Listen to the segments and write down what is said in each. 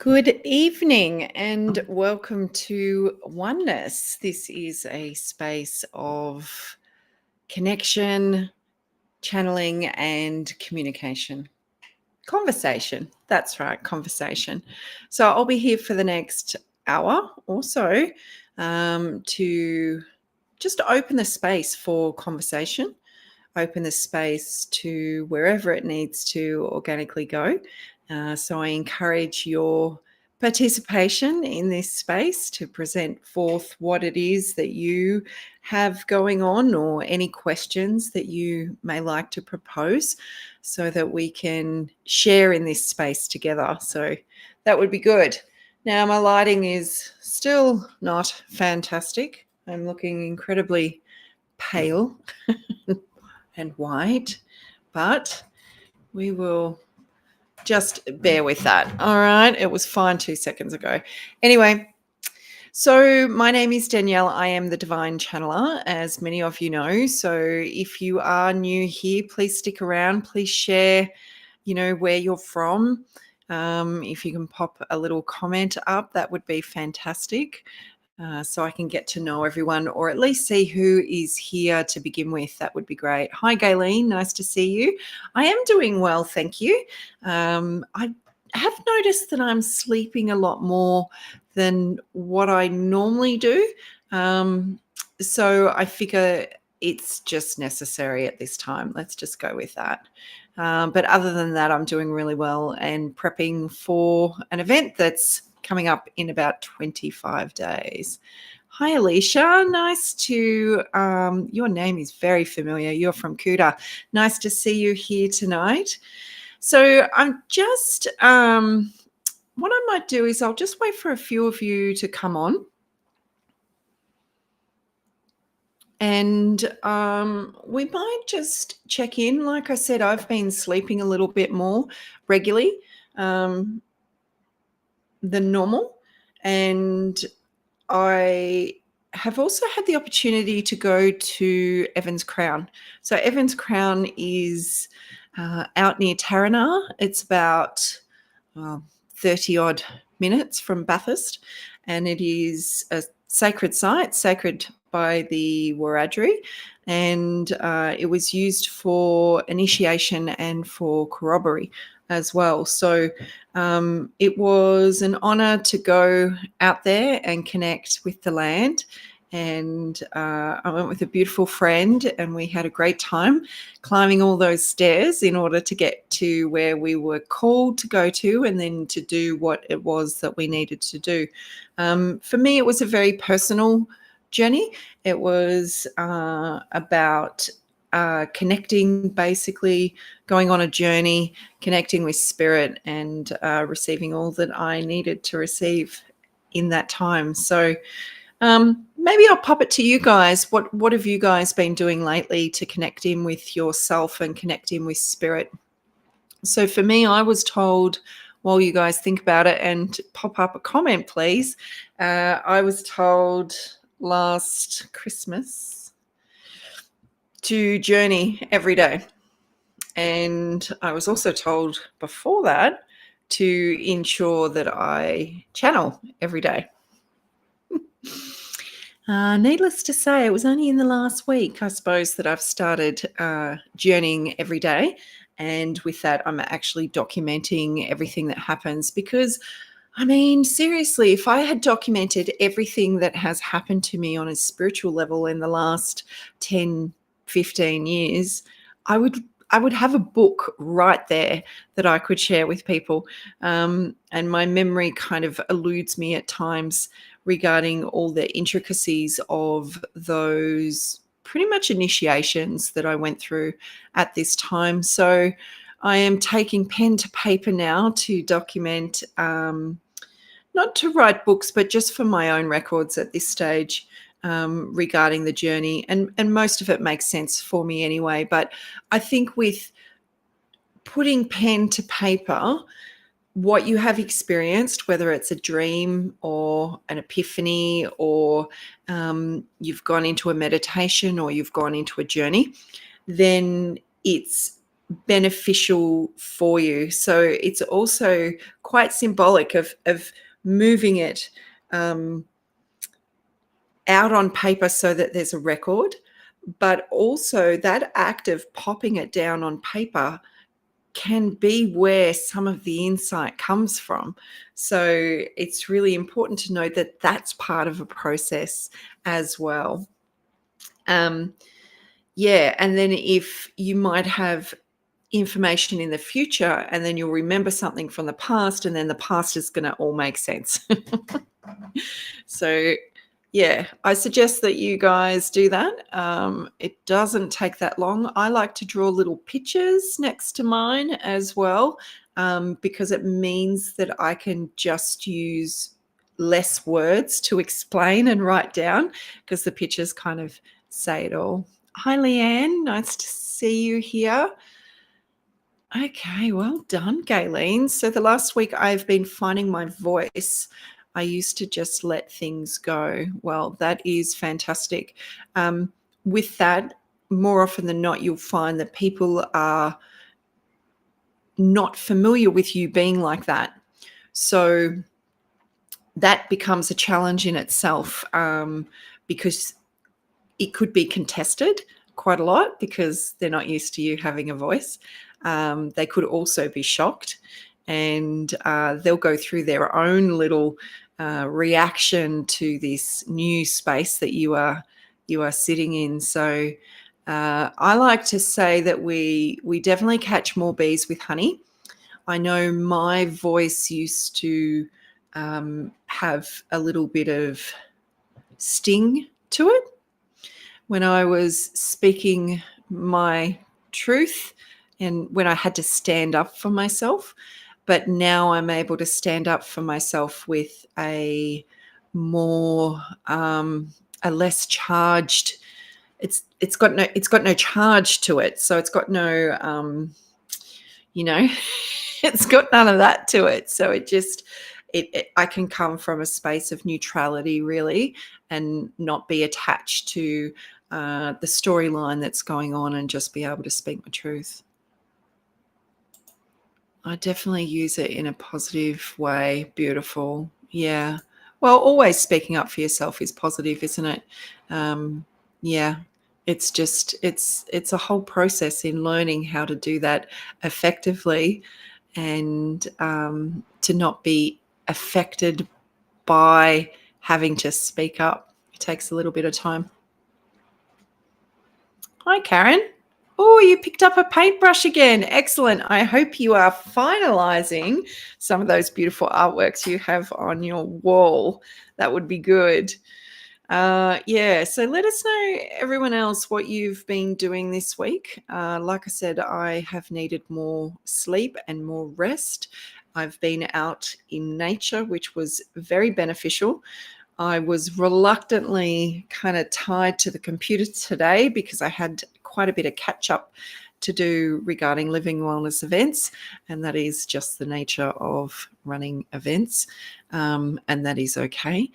Good evening and welcome to Oneness. This is a space of connection, channeling, and communication. Conversation. That's right, conversation. So I'll be here for the next hour or so to just open the space for conversation, open the space to wherever it needs to organically go. So I encourage your participation in this space to present forth what it is that you have going on or any questions that you may like to propose so that we can share in this space together. So that would be good. Now, my lighting is still not fantastic. I'm looking incredibly pale and white, but we will just bear with that. All right. It was fine 2 seconds ago. Anyway, so my name is Danielle. I am the Divine Channeler, as many of you know. So if you are new here, please stick around. Please share, where you're from. If you can pop a little comment up, that would be fantastic. So I can get to know everyone or at least see who is here to begin with. That would be great. Hi, Gayleen. Nice to see you. I am doing well, thank you. I have noticed that I'm sleeping a lot more than what I normally do. So I figure it's just necessary at this time. Let's just go with that. But other than that, I'm doing really well and prepping for an event that's coming up in about 25 days. Hi, Alicia. Nice to, your name is very familiar. You're from Kuta. Nice to see you here tonight. So I'm just, what I might do is I'll just wait for a few of you to come on. And we might just check in. Like I said, I've been sleeping a little bit more regularly than normal. And I have also had the opportunity to go to Evans Crown. So Evans Crown is out near Taranah. It's about 30 odd minutes from Bathurst, and it is a sacred site, sacred by the Wiradjuri, and it was used for initiation and for corroboree as well. So it was an honor to go out there and connect with the land. And I went with a beautiful friend and we had a great time climbing all those stairs in order to get to where we were called to go to and then to do what it was that we needed to do. For me, it was a very personal journey. It was about connecting, basically going on a journey, connecting with spirit and receiving all that I needed to receive in that time. So maybe I'll pop it to you guys. What have you guys been doing lately to connect in with yourself and connect in with spirit? So for me, I was told, while you guys think about it and pop up a comment, please, I was told last Christmas to journey every day. And I was also told before that to ensure that I channel every day. Needless to say, it was only in the last week, I suppose, that I've started journeying every day. And with that, I'm actually documenting everything that happens because, I mean, seriously, if I had documented everything that has happened to me on a spiritual level in the last 10, 15 years, I would have a book right there that I could share with people. And my memory kind of eludes me at times regarding all the intricacies of those pretty much initiations that I went through at this time. So I am taking pen to paper now to document, not to write books, but just for my own records at this stage regarding the journey. And most of it makes sense for me anyway. But I think with putting pen to paper, what you have experienced, whether it's a dream or an epiphany or you've gone into a meditation or you've gone into a journey, then it's beneficial for you. So it's also quite symbolic of moving it out on paper so that there's a record, but also that act of popping it down on paper can be where some of the insight comes from. So it's really important to know that that's part of a process as well. Yeah, and then if you might have information in the future and then you'll remember something from the past, and then the past is going to all make sense. So yeah, I suggest that you guys do that. It doesn't take that long. I like to draw little pictures next to mine as well, because it means that I can just use less words to explain and write down, because the pictures kind of say it all. Hi, Leanne. Nice to see you here. Okay, well done, Gayleen. So the last week I've been finding my voice. I used to just let things go. Well, that is fantastic. With that, more often than not, you'll find that people are not familiar with you being like that. So that becomes a challenge in itself, because it could be contested quite a lot because they're not used to you having a voice. They could also be shocked, and they'll go through their own little reaction to this new space that you are sitting in. So I like to say that we definitely catch more bees with honey. I know my voice used to have a little bit of sting to it when I was speaking my truth and when I had to stand up for myself. But now I'm able to stand up for myself with a more a less charged. It's got no charge to it, so it's got no you know it's got none of that to it. So it just I can come from a space of neutrality, really, and not be attached to the storyline that's going on, and just be able to speak my truth. I definitely use it in a positive way. Beautiful. Yeah. Well, always speaking up for yourself is positive, isn't it? Yeah. It's just it's a whole process in learning how to do that effectively, and to not be affected by having to speak up. It takes a little bit of time. Hi, Karen. Oh, you picked up a paintbrush again. Excellent. I hope you are finalizing some of those beautiful artworks you have on your wall. That would be good. Yeah, so let us know, everyone else, what you've been doing this week. Like I said, I have needed more sleep and more rest. I've been out in nature, which was very beneficial. I was reluctantly kind of tied to the computer today because I had quite a bit of catch up to do regarding living wellness events, and that is just the nature of running events, and that is okay.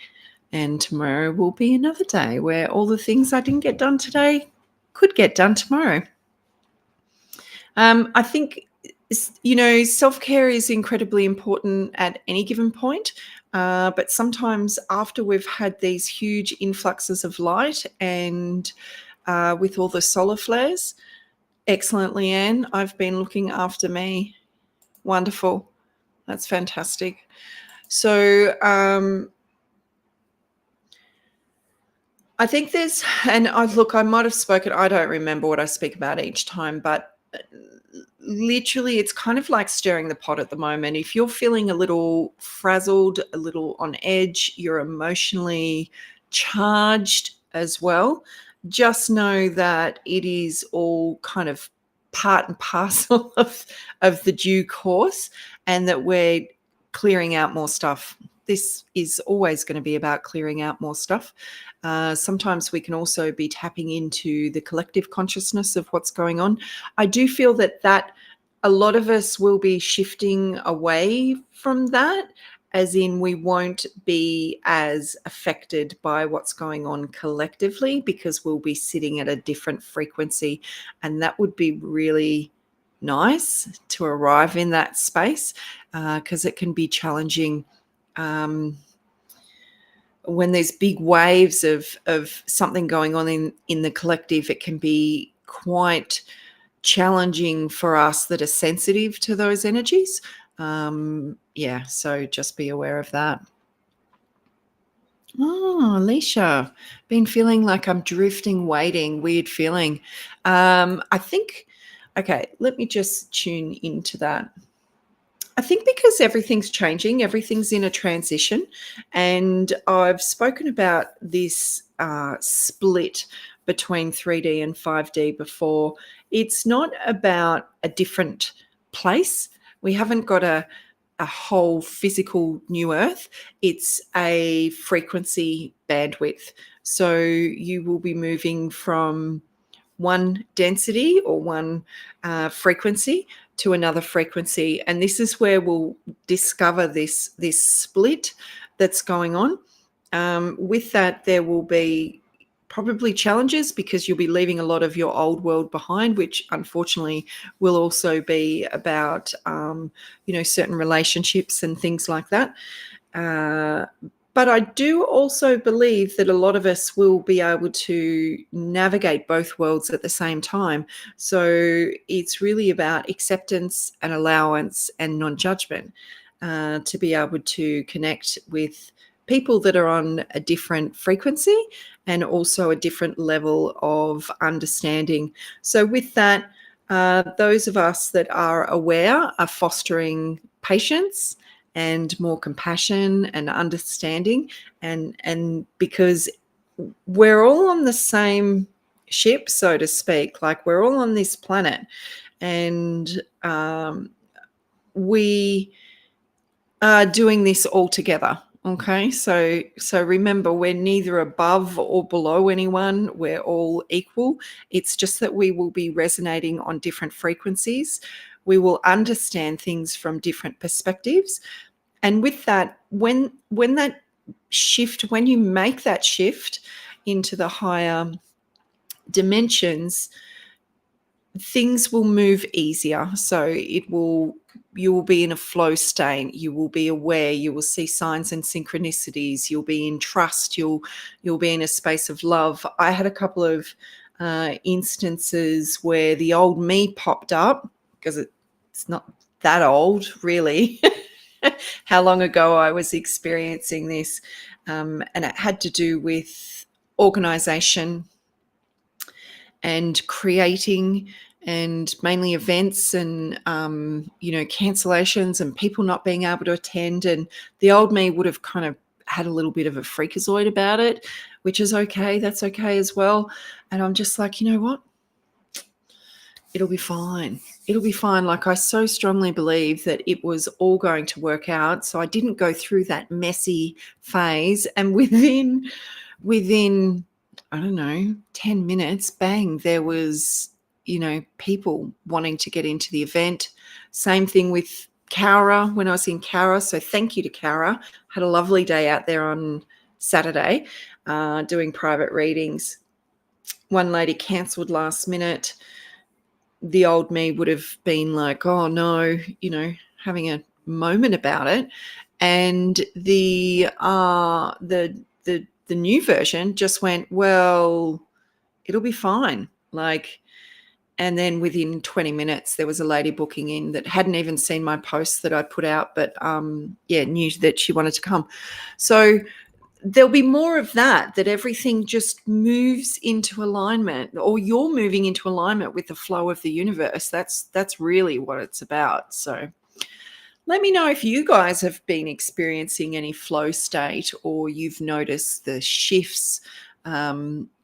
And tomorrow will be another day where all the things I didn't get done today could get done tomorrow. I think, self-care is incredibly important at any given point. But sometimes after we've had these huge influxes of light and with all the solar flares, excellent, Leanne, I've been looking after me. Wonderful. That's fantastic. So I think there's, and I might have spoken, I don't remember what I speak about each time, but literally it's kind of like stirring the pot at the moment. If you're feeling a little frazzled, a little on edge, you're emotionally charged as well, just know that it is all kind of part and parcel of the due course, and that we're clearing out more stuff. This is always going to be about clearing out more stuff. Sometimes we can also be tapping into the collective consciousness of what's going on. I do feel that a lot of us will be shifting away from that, as in we won't be as affected by what's going on collectively because we'll be sitting at a different frequency, and that would be really nice to arrive in that space, because it can be challenging when there's big waves of something going on in the collective. It can be quite challenging for us that are sensitive to those energies. So just be aware of that. Oh, Alicia, been feeling like I'm drifting, waiting, weird feeling. I think, okay, let me just tune into that. I think because everything's changing, everything's in a transition. And I've spoken about this split between 3D and 5D before. It's not about a different place. We haven't got a whole physical new earth. It's a frequency bandwidth. So you will be moving from one density or one frequency to another frequency, and this is where we'll discover this split that's going on. With that, there will be probably challenges because you'll be leaving a lot of your old world behind, which unfortunately will also be about certain relationships and things like that. But I do also believe that a lot of us will be able to navigate both worlds at the same time. So it's really about acceptance and allowance and non-judgment, to be able to connect with people that are on a different frequency and also a different level of understanding. So with that, those of us that are aware are fostering patience and more compassion and understanding, and because we're all on the same ship, so to speak, like we're all on this planet, and we are doing this all together. Okay, so remember, we're neither above or below anyone. We're all equal. It's just that we will be resonating on different frequencies. We will understand things from different perspectives. And with that, when that shift, when you make that shift into the higher dimensions, things will move easier. So you will be in a flow state. You will be aware. You will see signs and synchronicities. You'll be in trust. You'll be in a space of love. I had a couple of instances where the old me popped up, because it's not that old, really. How long ago I was experiencing this, and it had to do with organization and creating, and mainly events, and cancellations and people not being able to attend. And the old me would have kind of had a little bit of a freakazoid about it, which is okay. That's okay as well. And I'm just like, you know what? It'll be fine. It'll be fine. Like, I so strongly believe that it was all going to work out. So I didn't go through that messy phase. And within, I don't know, 10 minutes, bang, there was, people wanting to get into the event. Same thing with Cowra when I was in Cowra. So thank you to Cowra. Had a lovely day out there on Saturday, doing private readings. One lady cancelled last minute. The old me would have been like, oh no, having a moment about it. And the new version just went, well, it'll be fine. Like, and then within 20 minutes, there was a lady booking in that hadn't even seen my post that I put out, but knew that she wanted to come. So there'll be more of that everything just moves into alignment, or you're moving into alignment with the flow of the universe. That's really what it's about. So let me know if you guys have been experiencing any flow state, or you've noticed the shifts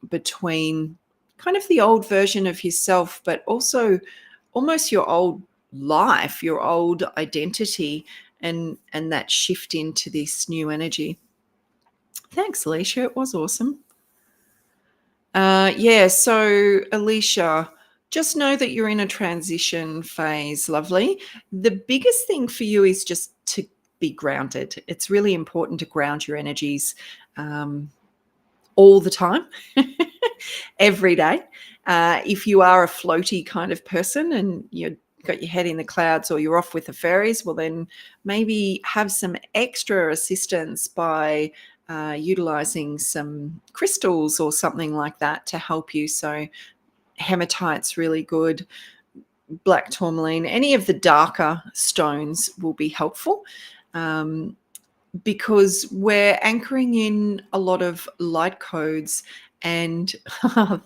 between kind of the old version of yourself, but also almost your old life, your old identity, and that shift into this new energy. Thanks, Alicia. It was awesome. So Alicia, just know that you're in a transition phase, lovely. The biggest thing for you is just to be grounded. It's really important to ground your energies all the time, every day. If you are a floaty kind of person and you're got your head in the clouds or you're off with the fairies, well, then maybe have some extra assistance by utilizing some crystals or something like that to help you. So hematite's really good, black tourmaline, any of the darker stones will be helpful, because we're anchoring in a lot of light codes. And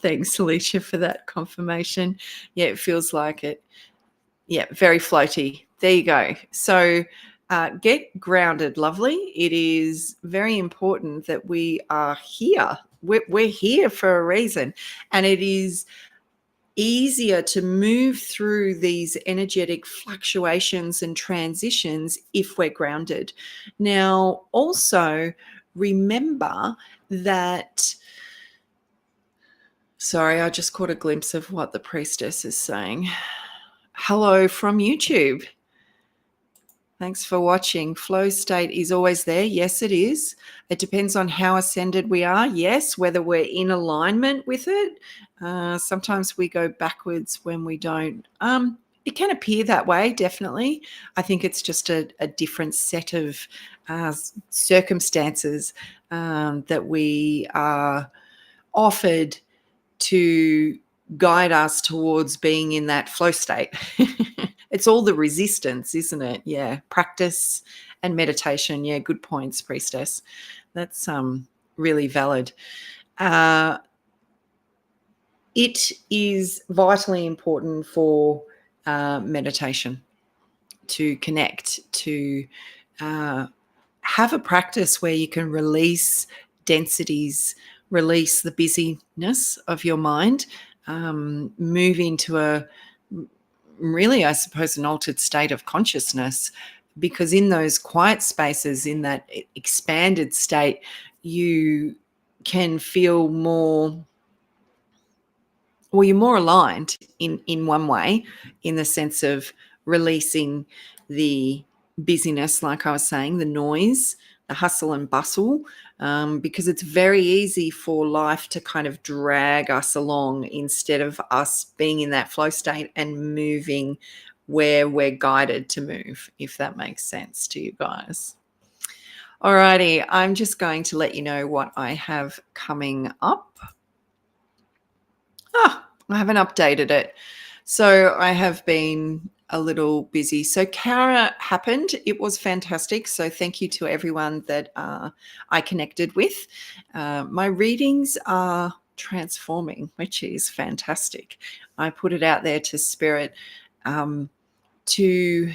thanks, Alicia, for that confirmation. Yeah, it feels like it. Yeah, very floaty. There you go. So get grounded, lovely. It is very important that we are here. We're here for a reason. And it is easier to move through these energetic fluctuations and transitions if we're grounded. Now, also remember that, sorry, I just caught a glimpse of what the priestess is saying. Hello from YouTube. Thanks for watching. Flow state is always there. Yes, it is. It depends on how ascended we are. Yes, whether we're in alignment with it. Sometimes we go backwards when we don't. It can appear that way, definitely. I think it's just a different set of circumstances that we are offered to guide us towards being in that flow state. It's all the resistance, isn't it? Yeah. Practice and meditation. Yeah. Good points, priestess. That's really valid. It is vitally important for meditation to connect, to have a practice where you can release densities, release the busyness of your mind, move into a really, I suppose, an altered state of consciousness, because in those quiet spaces, in that expanded state, you can feel more, well, you're more aligned in one way, in the sense of releasing the busyness, like I was saying, the noise, the hustle and bustle, because it's very easy for life to kind of drag us along instead of us being in that flow state and moving where we're guided to move, if that makes sense to you guys. Alrighty, I'm just going to let you know what I have coming up. I haven't updated it. So I have been a little busy. So Kara happened. It was fantastic. So thank you to everyone that I connected with. My readings are transforming, which is fantastic. I put it out there to spirit, to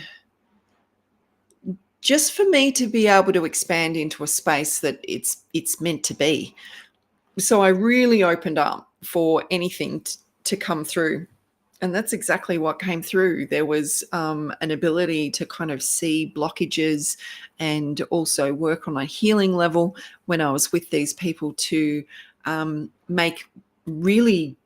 just for me to be able to expand into a space that it's meant to be. So I really opened up for anything to come through. And that's exactly what came through. There was an ability to kind of see blockages and also work on a healing level when I was with these people, to make really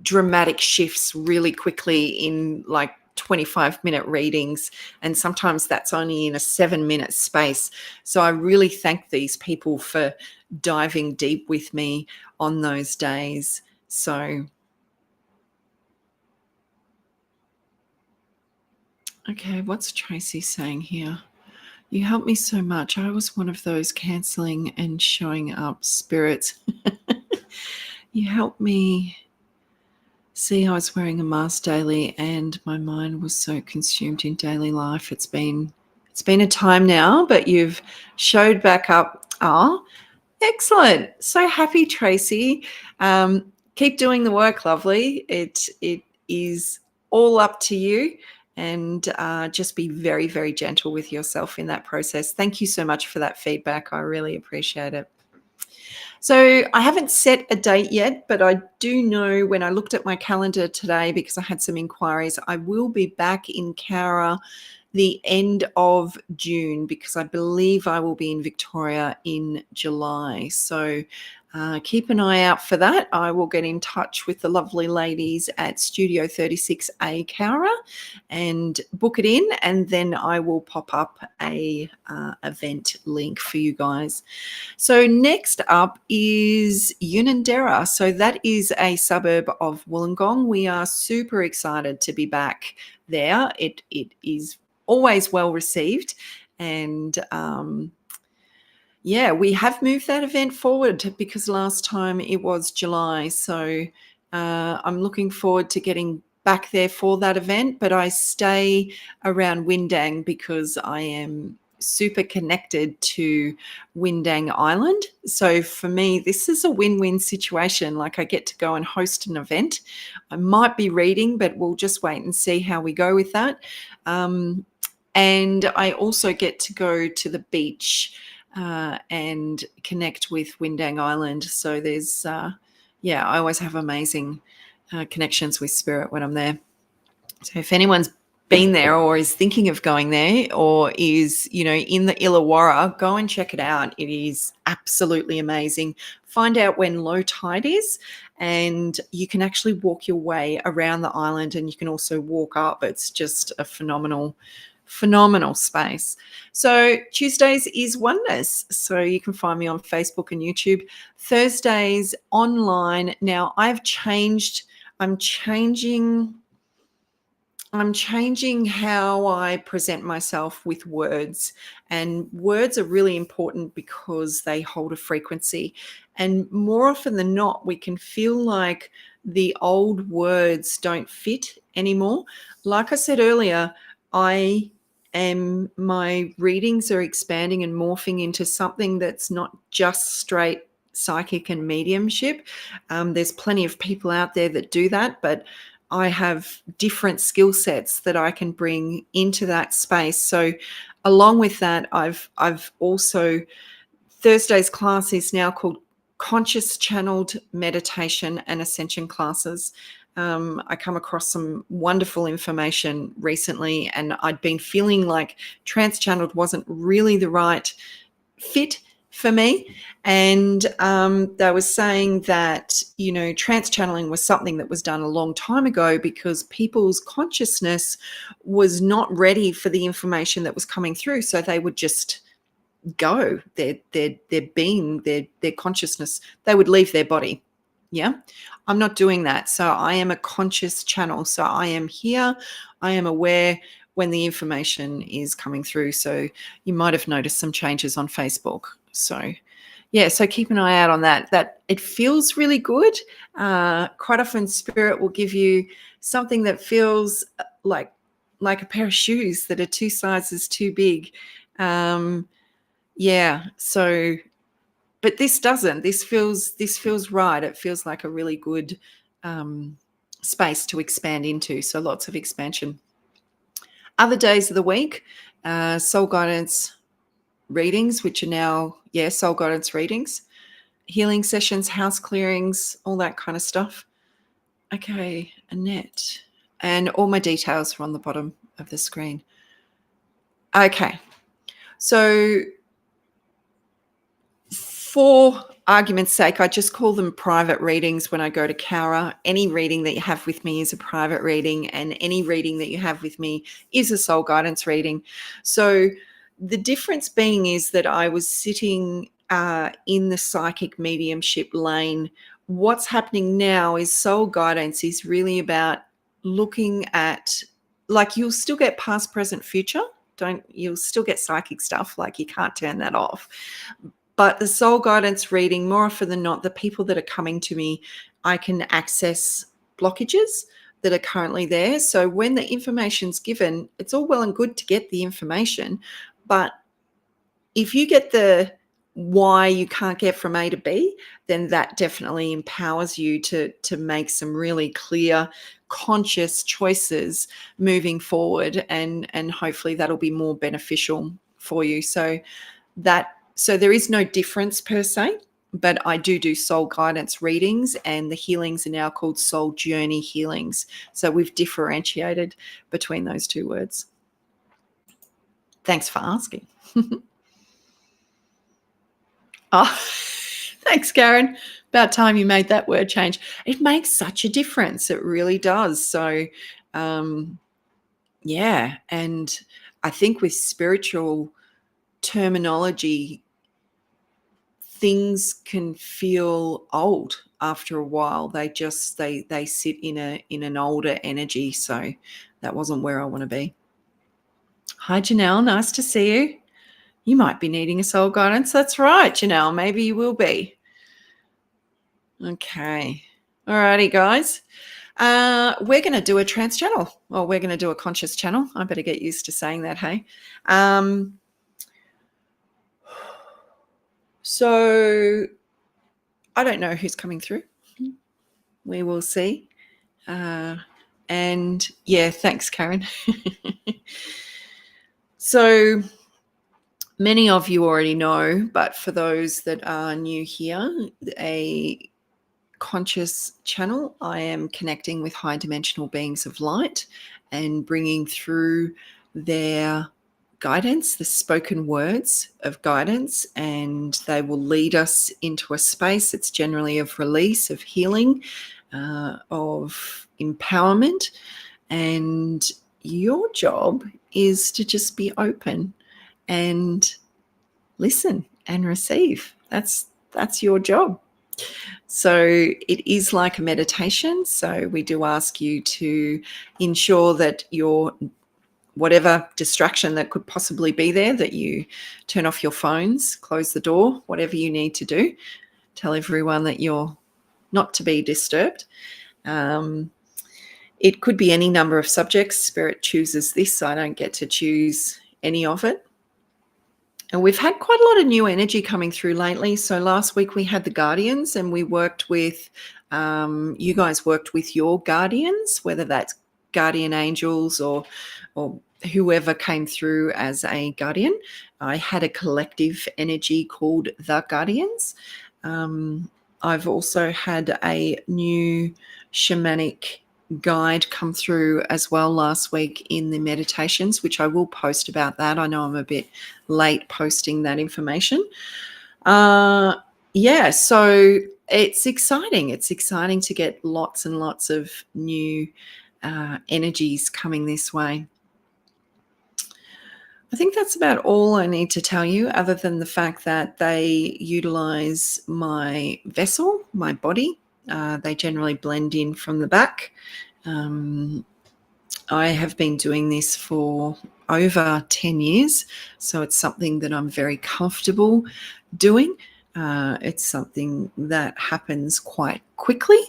dramatic shifts really quickly in like 25-minute readings. And sometimes that's only in a 7-minute space. So I really thank these people for diving deep with me on those days. So okay, what's Tracy saying here? You helped me so much. I was one of those cancelling and showing up spirits. You helped me see I was wearing a mask daily and my mind was so consumed in daily life. It's been a time now, but you've showed back up. Oh, excellent. So happy, Tracy. Keep doing the work, lovely. It is all up to you. And just be very, very gentle with yourself in that process. Thank you so much for that feedback. I really appreciate it. So I haven't set a date yet, but I do know when I looked at my calendar today, because I had some inquiries, I will be back in Cowra the end of June, because I believe I will be in Victoria in July. So keep an eye out for that. I will get in touch with the lovely ladies at Studio 36A Cowra and book it in, and then I will pop up a event link for you guys. So next up is Unanderra. So that is a suburb of Wollongong. We are super excited to be back there. It is always well received, and yeah, we have moved that event forward because last time it was July. So I'm looking forward to getting back there for that event, but I stay around Windang because I am super connected to Windang Island. So for me, this is a win-win situation. Like, I get to go and host an event. I might be reading, but we'll just wait and see how we go with that. And I also get to go to the beach and connect with Windang Island. So there's, yeah, I always have amazing connections with spirit when I'm there. So if anyone's been there or is thinking of going there or is, you know, in the Illawarra, go and check it out. It is absolutely amazing. Find out when low tide is, and you can actually walk your way around the island, and you can also walk up. It's just a phenomenal space. So Tuesdays is Oneness. So you can find me on Facebook and YouTube. Thursdays online. Now I'm changing how I present myself with words. And words are really important because they hold a frequency. And more often than not, we can feel like the old words don't fit anymore. Like I said earlier, my readings are expanding and morphing into something that's not just straight psychic and mediumship. There's plenty of people out there that do that, but I have different skill sets that I can bring into that space. So along with that, I've also, Thursday's class is now called Conscious Channeled Meditation and Ascension Classes. I come across some wonderful information recently, and I'd been feeling like trans-channeled wasn't really the right fit for me. And they were saying that, you know, trans-channeling was something that was done a long time ago because people's consciousness was not ready for the information that was coming through. So they would just go, their being, their consciousness, they would leave their body. Yeah, I'm not doing that. So I am a conscious channel. So I am here, I am aware when the information is coming through. So you might have noticed some changes on Facebook. So yeah, so keep an eye out on that. That it feels really good. Quite often spirit will give you something that feels like a pair of shoes that are 2 sizes too big. Yeah, so, but this doesn't. This feels right. It feels like a really good space to expand into. So lots of expansion. Other days of the week, soul guidance readings, which are now, yeah, soul guidance readings, healing sessions, house clearings, all that kind of stuff. Okay, Annette. And all my details are on the bottom of the screen. Okay, so for argument's sake, I just call them private readings when I go to Cowra. Any reading that you have with me is a private reading, and any reading that you have with me is a soul guidance reading. So the difference being is that I was sitting in the psychic mediumship lane. What's happening now is soul guidance is really about looking at, like, you'll still get past, present, future. You'll still get psychic stuff, like you can't turn that off. But the soul guidance reading, more often than not, the people that are coming to me, I can access blockages that are currently there. So when the information's given, it's all well and good to get the information, but if you get the why you can't get from A to B, then that definitely empowers you to make some really clear, conscious choices moving forward, and hopefully that'll be more beneficial for you. So there is no difference per se, but I do soul guidance readings, and the healings are now called soul journey healings. So we've differentiated between those two words. Thanks for asking. Oh, Thanks, Karen. About time you made that word change. It makes such a difference. It really does. So, yeah. And I think with spiritual terminology, things can feel old after a while. They sit in an older energy. So that wasn't where I want to be. Hi, Janelle. Nice to see you. You might be needing a soul guidance. That's right, Janelle. Maybe you will be. Okay. All righty, guys. We're going to do a trance channel, or we're going to do a conscious channel. I better get used to saying that, hey? So I don't know who's coming through. We will see. And yeah, thanks, Karen. So many of you already know, but for those that are new here, a conscious channel, I am connecting with high dimensional beings of light and bringing through their guidance, the spoken words of guidance, and they will lead us into a space. It's generally of release, of healing, of empowerment. And your job is to just be open and listen and receive. That's your job. So it is like a meditation. So we do ask you to ensure that your whatever distraction that could possibly be there, that you turn off your phones, close the door, whatever you need to do. Tell everyone that you're not to be disturbed. It could be any number of subjects. Spirit chooses this. I don't get to choose any of it. And we've had quite a lot of new energy coming through lately. So last week we had the guardians, and we worked with, you guys worked with your guardians, whether that's guardian angels or whoever came through as a guardian. I had a collective energy called the Guardians. I've also had a new shamanic guide come through as well last week in the meditations, which I will post about that. I know I'm a bit late posting that information. Yeah, so it's exciting. It's exciting to get lots and lots of new energies coming this way. I think that's about all I need to tell you, other than the fact that they utilize my vessel, my body. They generally blend in from the back. I have been doing this for over 10 years, so it's something that I'm very comfortable doing. It's something that happens quite quickly.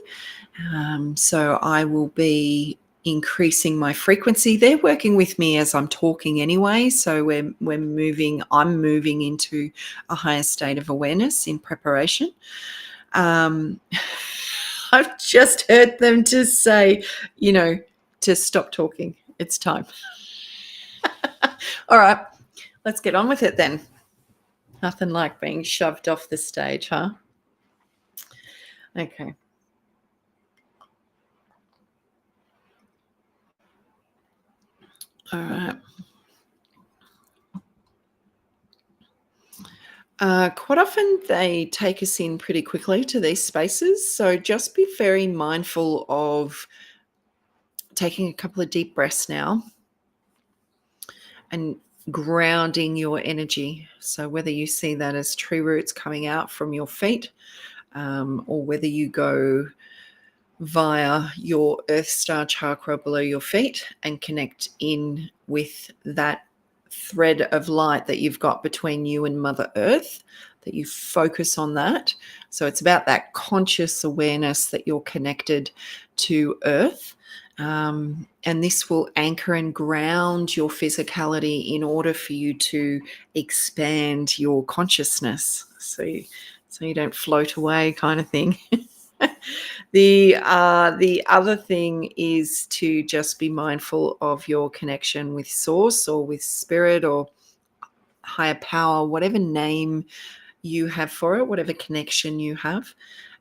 So I will be increasing my frequency. They're working with me as I'm talking anyway, so I'm moving into a higher state of awareness in preparation. I've just heard them to say, to stop talking. It's time. All right, let's get on with it then. Nothing like being shoved off the stage, huh? Okay. All right. Quite often they take us in pretty quickly to these spaces. So just be very mindful of taking a couple of deep breaths now and grounding your energy. So whether you see that as tree roots coming out from your feet, or whether you go via your earth star chakra below your feet and connect in with that thread of light that you've got between you and Mother Earth, that you focus on that. So it's about that conscious awareness that you're connected to Earth. And this will anchor and ground your physicality in order for you to expand your consciousness. So you don't float away, kind of thing. The other thing is to just be mindful of your connection with source or with spirit or higher power, whatever name you have for it, whatever connection you have,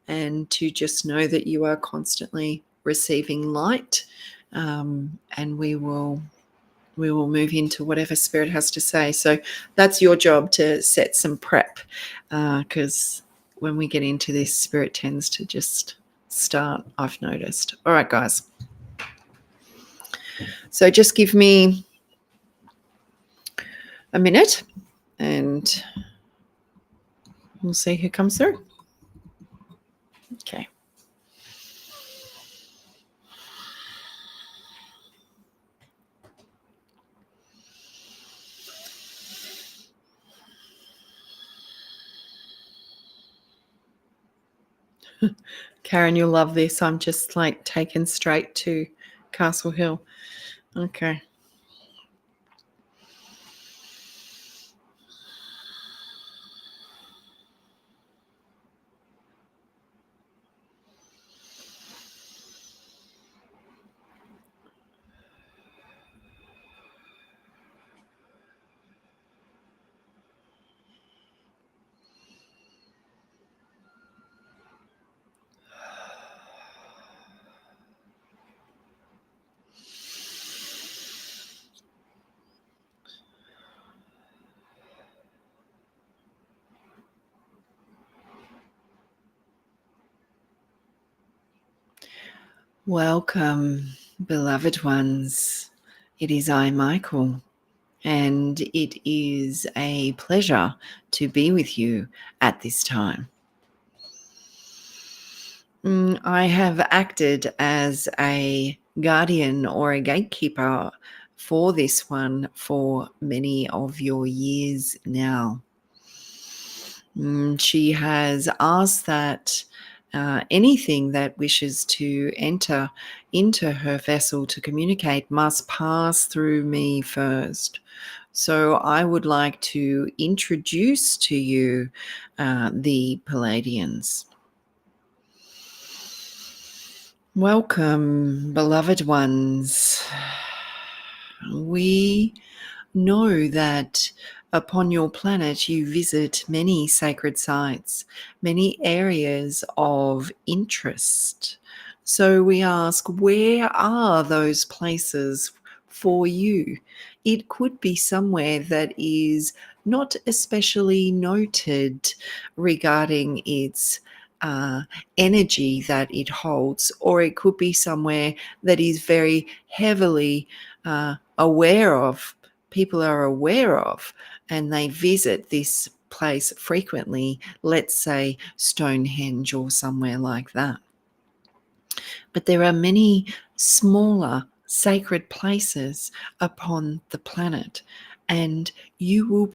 and to just know that you are constantly receiving light, and we will move into whatever spirit has to say. So that's your job, to set some prep, because when we get into this, Spirit tends to just start, I've noticed. All right, guys. So just give me a minute and we'll see who comes through. Okay. Karen, you'll love this. I'm just like taken straight to Castle Hill. Okay. Welcome, beloved ones. It is I, Michael, and it is a pleasure to be with you at this time. I have acted as a guardian or a gatekeeper for this one for many of your years now. She has asked that anything that wishes to enter into her vessel to communicate must pass through me first. So I would like to introduce to you the Palladians. Welcome, beloved ones. We know that upon your planet you visit many sacred sites, many areas of interest. So we ask, where are those places for you? It could be somewhere that is not especially noted regarding its energy that it holds, or it could be somewhere that is very heavily aware of, people are aware of, and they visit this place frequently, let's say Stonehenge or somewhere like that. But there are many smaller sacred places upon the planet, and you will